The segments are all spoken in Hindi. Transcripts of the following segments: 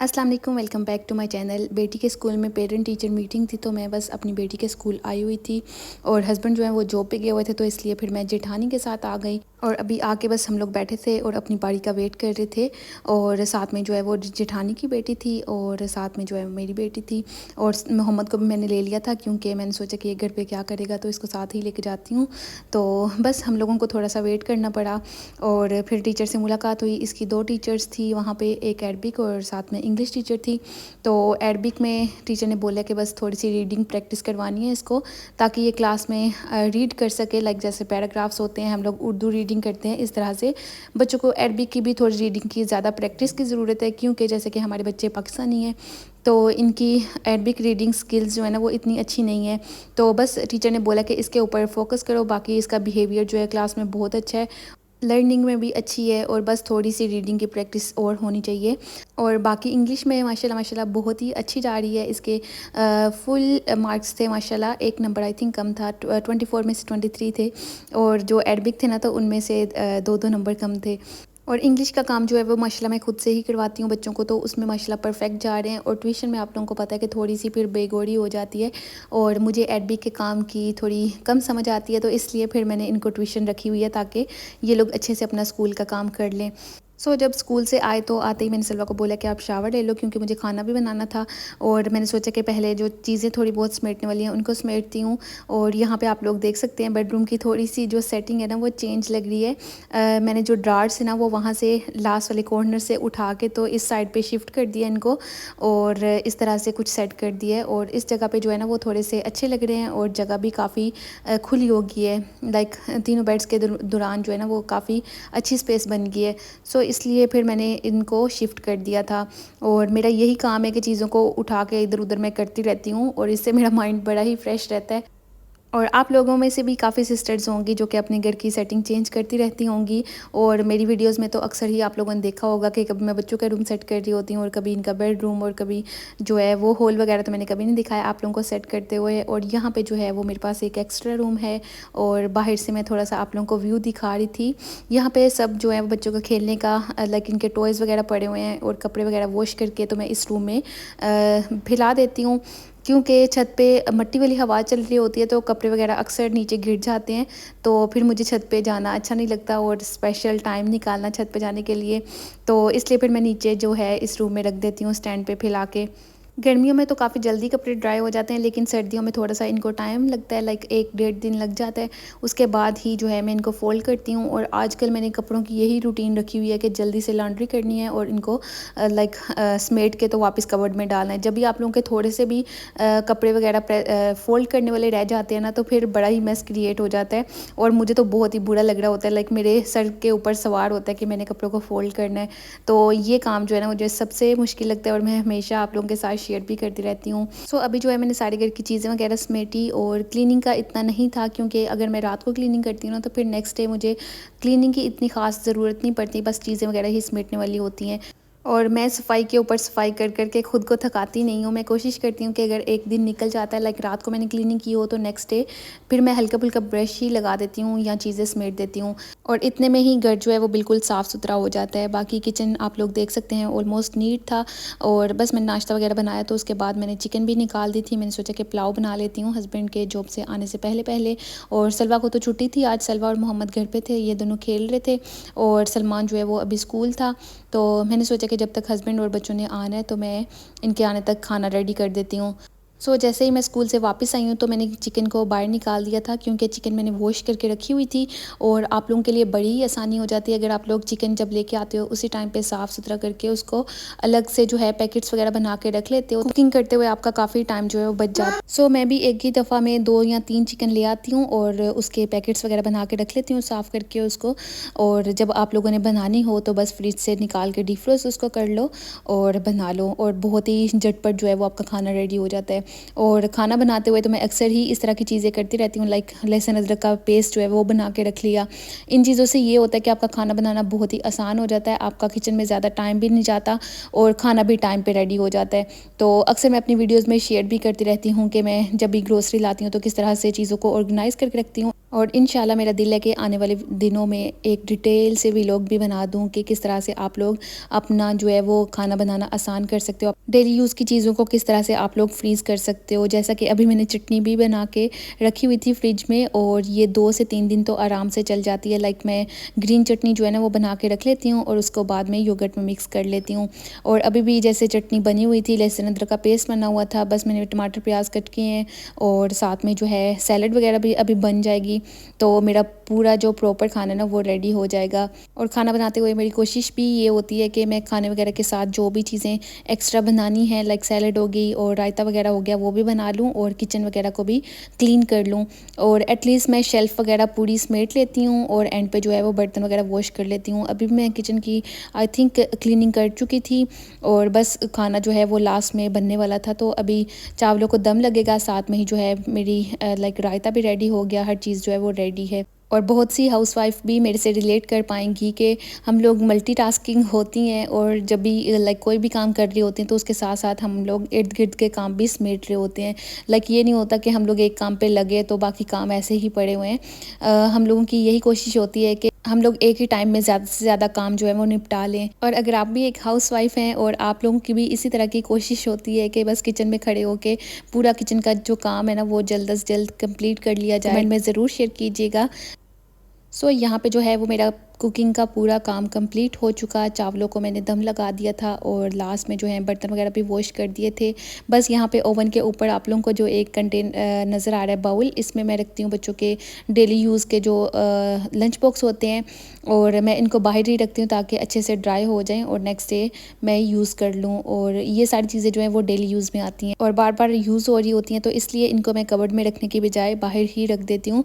अस्सलाम वालेकुम, welcome back to my channel. बेटी के स्कूल में पेरेंट टीचर मीटिंग थी, तो मैं बस अपनी बेटी के स्कूल आई हुई थी और हस्बैंड जो है वो जॉब पे गए हुए थे, तो इसलिए फिर मैं जेठानी के साथ आ गई। और अभी आके बस हम लोग बैठे थे और अपनी बारी का वेट कर रहे थे। और साथ में जो है वो जेठानी की बेटी थी और साथ में जो है मेरी बेटी थी। और मोहम्मद को भी मैंने ले लिया था क्योंकि मैंने सोचा कि ये घर पे क्या करेगा, तो इसको साथ ही लेके जाती हूँ। तो बस हम लोगों को थोड़ा सा वेट करना पड़ा और फिर टीचर से मुलाकात हुई। इसकी दो टीचर्स थी वहाँ पे, एक अरबिक और साथ में इंग्लिश टीचर थी। तो अरबिक में टीचर ने बोला कि बस थोड़ी सी रीडिंग प्रैक्टिस करवानी है इसको, ताकि ये क्लास में रीड कर सके। लाइक जैसे पैराग्राफ्स होते हैं, हम लोग उर्दू रीडिंग करते हैं, इस तरह से बच्चों को अरबिक की भी थोड़ी रीडिंग की ज़्यादा प्रैक्टिस की ज़रूरत है, क्योंकि जैसे कि हमारे बच्चे पाकिस्तानी हैं तो इनकी अरबिक रीडिंग स्किल्स जो है ना वो इतनी अच्छी नहीं है। तो बस टीचर ने बोला कि इसके ऊपर फोकस करो, बाकी इसका बिहेवियर जो है क्लास में बहुत अच्छा है, लर्निंग में भी अच्छी है, और बस थोड़ी सी रीडिंग की प्रैक्टिस और होनी चाहिए। और बाकी इंग्लिश में माशाल्लाह माशाल्लाह बहुत ही अच्छी जा रही है। इसके फुल मार्क्स थे माशाल्लाह, एक नंबर आई थिंक कम था, 24 में से 23 थे। और जो अरबिक थे ना तो उनमें से दो दो नंबर कम थे। और इंग्लिश का काम जो है वो माशाल्लाह मैं खुद से ही करवाती हूँ बच्चों को, तो उसमें माशाल्लाह परफेक्ट जा रहे हैं। और ट्यूशन में आप लोगों को पता है कि थोड़ी सी फिर बेगौरी हो जाती है और मुझे अरबिक के काम की थोड़ी कम समझ आती है, तो इसलिए फिर मैंने इनको ट्यूशन रखी हुई है ताकि ये लोग अच्छे से अपना स्कूल का काम कर लें। जब स्कूल से आए तो आते ही मैंने सलवा को बोला कि आप शावर ले लो, क्योंकि मुझे खाना भी बनाना था। और मैंने सोचा कि पहले जो चीज़ें थोड़ी बहुत समेटने वाली हैं उनको समेटती हूँ। और यहाँ पे आप लोग देख सकते हैं बेडरूम की थोड़ी सी जो सेटिंग है ना वो चेंज लग रही है। मैंने जो ड्रार्स है ना वो वहाँ से लास्ट वाले कॉर्नर से उठा के तो इस साइड पे शिफ्ट कर दिया इनको, और इस तरह से कुछ सेट कर दिया है। और इस जगह पे जो है ना वो थोड़े से अच्छे लग रहे हैं और जगह भी काफ़ी खुली हो गई है। लाइक तीनों बेड्स के दौरान जो है ना वो काफ़ी अच्छी स्पेस बन गई है। इसलिए फिर मैंने इनको शिफ्ट कर दिया था। और मेरा यही काम है कि चीज़ों को उठा के इधर उधर मैं करती रहती हूँ, और इससे मेरा माइंड बड़ा ही फ्रेश रहता है। और आप लोगों में से भी काफ़ी सिस्टर्स होंगी जो कि अपने घर की सेटिंग चेंज करती रहती होंगी। और मेरी वीडियोस में तो अक्सर ही आप लोगों ने देखा होगा कि कभी मैं बच्चों का रूम सेट कर रही होती हूँ और कभी इनका बेडरूम, और कभी जो है वो हॉल वगैरह तो मैंने कभी नहीं दिखाया आप लोगों को सेट करते हुए। और यहाँ पे जो है वो मेरे पास एक एक्स्ट्रा रूम है, और बाहर से मैं थोड़ा सा आप लोगों को व्यू दिखा रही थी। यहाँ पे सब जो है वो बच्चों का खेलने का लाइक इनके टॉयज़ वगैरह पड़े हुए हैं, और कपड़े वगैरह वॉश करके तो मैं इस रूम में फैला देती हूँ, क्योंकि छत पे मट्टी वाली हवा चल रही होती है तो कपड़े वगैरह अक्सर नीचे गिर जाते हैं। तो फिर मुझे छत पे जाना अच्छा नहीं लगता, और स्पेशल टाइम निकालना छत पे जाने के लिए, तो इसलिए फिर मैं नीचे जो है इस रूम में रख देती हूँ स्टैंड पे फैला के। गर्मियों में तो काफ़ी जल्दी कपड़े ड्राई हो जाते हैं, लेकिन सर्दियों में थोड़ा सा इनको टाइम लगता है, लाइक 1-1.5 दिन लग जाता है। उसके बाद ही जो है मैं इनको फ़ोल्ड करती हूँ। और आजकल मैंने कपड़ों की यही रूटीन रखी हुई है कि जल्दी से लॉन्ड्री करनी है और इनको लाइक समेट के तो वापस कवर्ड में डालना है। जब भी आप लोगों के थोड़े से भी कपड़े वगैरह फ़ोल्ड करने वाले रह जाते हैं ना, तो फिर बड़ा ही मेस क्रिएट हो जाता है, और मुझे तो बहुत ही बुरा लग रहा होता है, लाइक मेरे सर के ऊपर सवार होता है कि मैंने कपड़ों को फ़ोल्ड करना है। तो ये काम जो है ना मुझे सबसे मुश्किल लगता है, और मैं हमेशा आप लोगों के साथ शेयर भी करती रहती हूँ। अभी जो है मैंने सारे घर की चीज़ें वगैरह समेटी, और क्लीनिंग का इतना नहीं था, क्योंकि अगर मैं रात को क्लीनिंग करती हूँ ना तो फिर नेक्स्ट डे मुझे क्लीनिंग की इतनी ख़ास ज़रूरत नहीं पड़ती, बस चीज़ें वगैरह ही समेटने वाली होती हैं। और मैं सफाई के ऊपर सफाई कर कर के खुद को थकाती नहीं हूँ। मैं कोशिश करती हूँ कि अगर एक दिन निकल जाता है, लाइक रात को मैंने क्लीनिंग की हो, तो नेक्स्ट डे फिर मैं हल्का फुल्का ब्रश ही लगा देती हूँ या चीज़ें समेट देती हूँ, और इतने में ही घर जो है वो बिल्कुल साफ़ सुथरा हो जाता है। बाकी किचन आप लोग देख सकते हैं ऑलमोस्ट नीट था, और बस मैंने नाश्ता वगैरह बनाया, तो उसके बाद मैंने चिकन भी निकाल दी थी। मैंने सोचा कि पुलाव बना लेती हूँ हस्बैंड के जॉब से आने से पहले पहले। और सलवा को तो छुट्टी थी आज, सलवा और मोहम्मद घर पे थे, ये दोनों खेल रहे थे, और सलमान जो है वो अभी स्कूल था। तो मैंने सोचा कि जब तक हस्बैंड और बच्चों ने आना है तो मैं इनके आने तक खाना रेडी कर देती हूँ। जैसे ही मैं स्कूल से वापस आई हूँ तो मैंने चिकन को बाहर निकाल दिया था, क्योंकि चिकन मैंने वॉश करके रखी हुई थी। और आप लोगों के लिए बड़ी ही आसानी हो जाती है अगर आप लोग चिकन जब लेके आते हो उसी टाइम पे साफ़ सुथरा करके उसको अलग से जो है पैकेट्स वगैरह बना के रख लेते हो। कुकिंग करते हुए आपका काफ़ी टाइम जो है वो बच जाता है। मैं भी एक ही दफ़ा में 2 या 3 चिकन ले आती हूँ और उसके पैकेट्स वगैरह बना के रख लेती हूँ साफ़ करके उसको। और जब आप लोगों ने बनानी हो तो बस फ्रिज से निकाल के डीफ्रोस्ट उसको कर लो और बना लो, और बहुत ही झटपट जो है वो आपका खाना रेडी हो जाता है। और खाना बनाते हुए तो मैं अक्सर ही इस तरह की चीज़ें करती रहती हूँ, लाइक लहसुन अदरक का पेस्ट जो है वो बना के रख लिया। इन चीज़ों से ये होता है कि आपका खाना बनाना बहुत ही आसान हो जाता है, आपका किचन में ज़्यादा टाइम भी नहीं जाता, और खाना भी टाइम पे रेडी हो जाता है। तो अक्सर मैं अपनी वीडियोज़ में शेयर भी करती रहती हूँ कि मैं जब भी ग्रोसरी लाती हूँ तो किस तरह से चीज़ों को ऑर्गेनाइज़ करके रखती हूँ। और इंशाल्लाह मेरा दिल है कि आने वाले दिनों में एक डिटेल से व्लॉग भी बना दूं कि किस तरह से आप लोग अपना जो है वो खाना बनाना आसान कर सकते हो, डेली यूज़ की चीज़ों को किस तरह से आप लोग फ्रीज़ कर सकते हो। जैसा कि अभी मैंने चटनी भी बना के रखी हुई थी फ्रिज में, और ये 2 से 3 दिन तो आराम से चल जाती है। लाइक मैं ग्रीन चटनी जो है ना वो बना के रख लेती हूँ और उसको बाद में योगर्ट में मिक्स कर लेती हूँ। और अभी भी जैसे चटनी बनी हुई थी, लहसुन अदरक का पेस्ट बना हुआ था, बस मैंने टमाटर प्याज कट किए हैं और साथ में जो है सैलड वगैरह भी अभी बन जाएगी। तो मेरा पूरा जो प्रॉपर खाना ना वो रेडी हो जाएगा। और खाना बनाते हुए मेरी कोशिश भी ये होती है कि मैं खाने वगैरह के साथ जो भी चीज़ें एक्स्ट्रा बनानी है, लाइक सैलड हो गई और रायता वगैरह हो गया, वो भी बना लूँ और किचन वगैरह को भी क्लीन कर लूँ। और एटलीस्ट मैं शेल्फ़ वगैरह पूरी समेट लेती हूँ और एंड पे जो है वो बर्तन वगैरह वॉश कर लेती हूँ। अभी मैं किचन की आई थिंक क्लीनिंग कर चुकी थी और बस खाना जो है वो लास्ट में बनने वाला था। तो अभी चावलों को दम लगेगा, साथ में ही जो है मेरी लाइक रायता भी रेडी हो गया, हर चीज़ जो है वो रेडी है। और बहुत सी हाउसवाइफ भी मेरे से रिलेट कर पाएंगी कि हम लोग मल्टीटास्किंग होती हैं और जब भी लाइक कोई भी काम कर रही होती हैं तो उसके साथ साथ हम लोग इर्द गिर्द के काम भी समेट रहे होते हैं। लाइक ये नहीं होता कि हम लोग एक काम पे लगे तो बाकी काम ऐसे ही पड़े हुए हैं। हम लोगों की यही कोशिश होती है कि हम लोग एक ही टाइम में ज़्यादा से ज़्यादा काम जो है वो निपटा लें। और अगर आप भी एक हाउसवाइफ हैं और आप लोगों की भी इसी तरह की कोशिश होती है कि बस किचन में खड़े होके पूरा किचन का जो काम है ना वो जल्द से जल्द कंप्लीट कर लिया जाए, कमेंट में ज़रूर शेयर कीजिएगा। यहाँ पे जो है वो मेरा कुकिंग का पूरा काम कंप्लीट हो चुका। चावलों को मैंने दम लगा दिया था और लास्ट में जो है बर्तन वगैरह भी वॉश कर दिए थे। बस यहाँ पे ओवन के ऊपर आप लोगों को जो एक नज़र आ रहा है बाउल, इसमें मैं रखती हूँ बच्चों के डेली यूज़ के जो लंच बॉक्स होते हैं, और मैं इनको बाहर ही रखती हूँ ताकि अच्छे से ड्राई हो जाएँ और नेक्स्ट डे मैं यूज़ कर लूँ। और ये सारी चीज़ें जो हैं वो डेली यूज़ में आती हैं और बार बार यूज़ हो रही होती हैं, तो इसलिए इनको मैं कबर्ड में रखने की बजाय बाहर ही रख देती हूँ।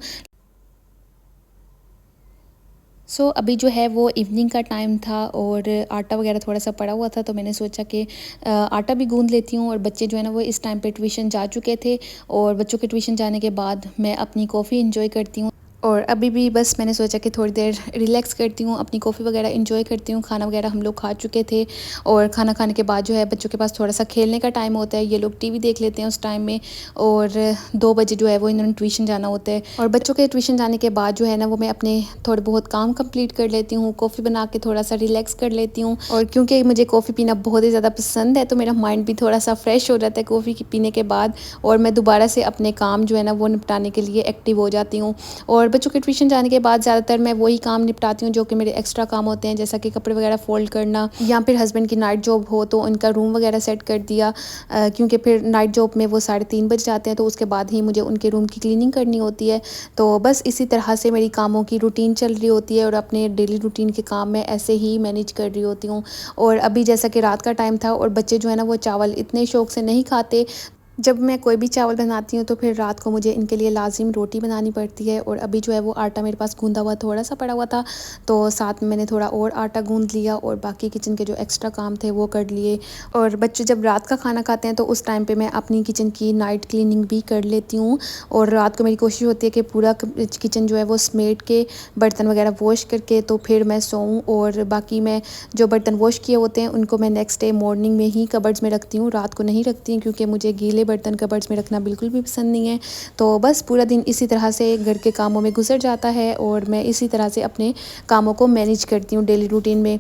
अभी जो है वो इवनिंग का टाइम था और आटा वगैरह थोड़ा सा पड़ा हुआ था, तो मैंने सोचा कि आटा भी गूंद लेती हूँ। और बच्चे जो है ना वो इस टाइम पे ट्यूशन जा चुके थे और बच्चों के ट्यूशन जाने के बाद मैं अपनी कॉफ़ी इंजॉय करती हूँ। और अभी भी बस मैंने सोचा कि थोड़ी देर रिलैक्स करती हूँ, अपनी कॉफ़ी वगैरह इंजॉय करती हूँ। खाना वगैरह हम लोग खा चुके थे और खाना खाने के बाद जो है बच्चों के पास थोड़ा सा खेलने का टाइम होता है, ये लोग टीवी देख लेते हैं उस टाइम में। और 2 बजे जो है वो इन्होंने ट्यूशन जाना होता है और बच्चों के ट्यूशन जाने के बाद जो है ना वो मैं अपने थोड़े बहुत काम कंप्लीट कर लेती हूँ, कॉफ़ी बना के थोड़ा सा रिलैक्स कर लेती हूँ। और क्योंकि मुझे कॉफ़ी पीना बहुत ही ज़्यादा पसंद है तो मेरा माइंड भी थोड़ा सा फ्रेश हो जाता है कॉफ़ी पीने के बाद, और मैं दोबारा से अपने काम जो है ना वो निपटाने के लिए एक्टिव हो जाती हूँ। और बच्चों के ट्यूशन जाने के बाद ज़्यादातर मैं वही काम निपटाती हूँ जो कि मेरे एक्स्ट्रा काम होते हैं, जैसा कि कपड़े वगैरह फोल्ड करना, या फिर हस्बैंड की नाइट जॉब हो तो उनका रूम वगैरह सेट कर दिया, क्योंकि फिर नाइट जॉब में वो 3:30 बज जाते हैं, तो उसके बाद ही मुझे उनके रूम की क्लीनिंग करनी होती है। तो बस इसी तरह से मेरी कामों की रूटीन चल रही होती है और अपने डेली रूटीन के काम मैं ऐसे ही मैनेज कर रही होती हूँ। और अभी जैसा कि रात का टाइम था और बच्चे जो है ना वो चावल इतने शौक से नहीं खाते, जब मैं कोई भी चावल बनाती हूँ तो फिर रात को मुझे इनके लिए लाजिम रोटी बनानी पड़ती है। और अभी जो है वो आटा मेरे पास गूंदा हुआ थोड़ा सा पड़ा हुआ था, तो साथ में मैंने थोड़ा और आटा गूंद लिया और बाकी किचन के जो एक्स्ट्रा काम थे वो कर लिए। और बच्चे जब रात का खाना खाते हैं तो उस टाइम पे मैं अपनी किचन की नाइट क्लीनिंग भी कर लेती हूँ। और रात को मेरी कोशिश होती है कि पूरा किचन जो है वो समेट के बर्तन वगैरह वॉश करके तो फिर मैं सोऊं। और बाकी मैं जो बर्तन वॉश किए होते हैं उनको मैं नेक्स्ट डे मॉर्निंग में ही कबर्ड्स में रखती हूँ, रात को नहीं रखती हूँ क्योंकि मुझे गीले बर्तन कबर्ड्स में रखना बिल्कुल भी पसंद नहीं है। तो बस पूरा दिन इसी तरह से घर के कामों में गुजर जाता है और मैं इसी तरह से अपने कामों को मैनेज करती हूँ डेली रूटीन में।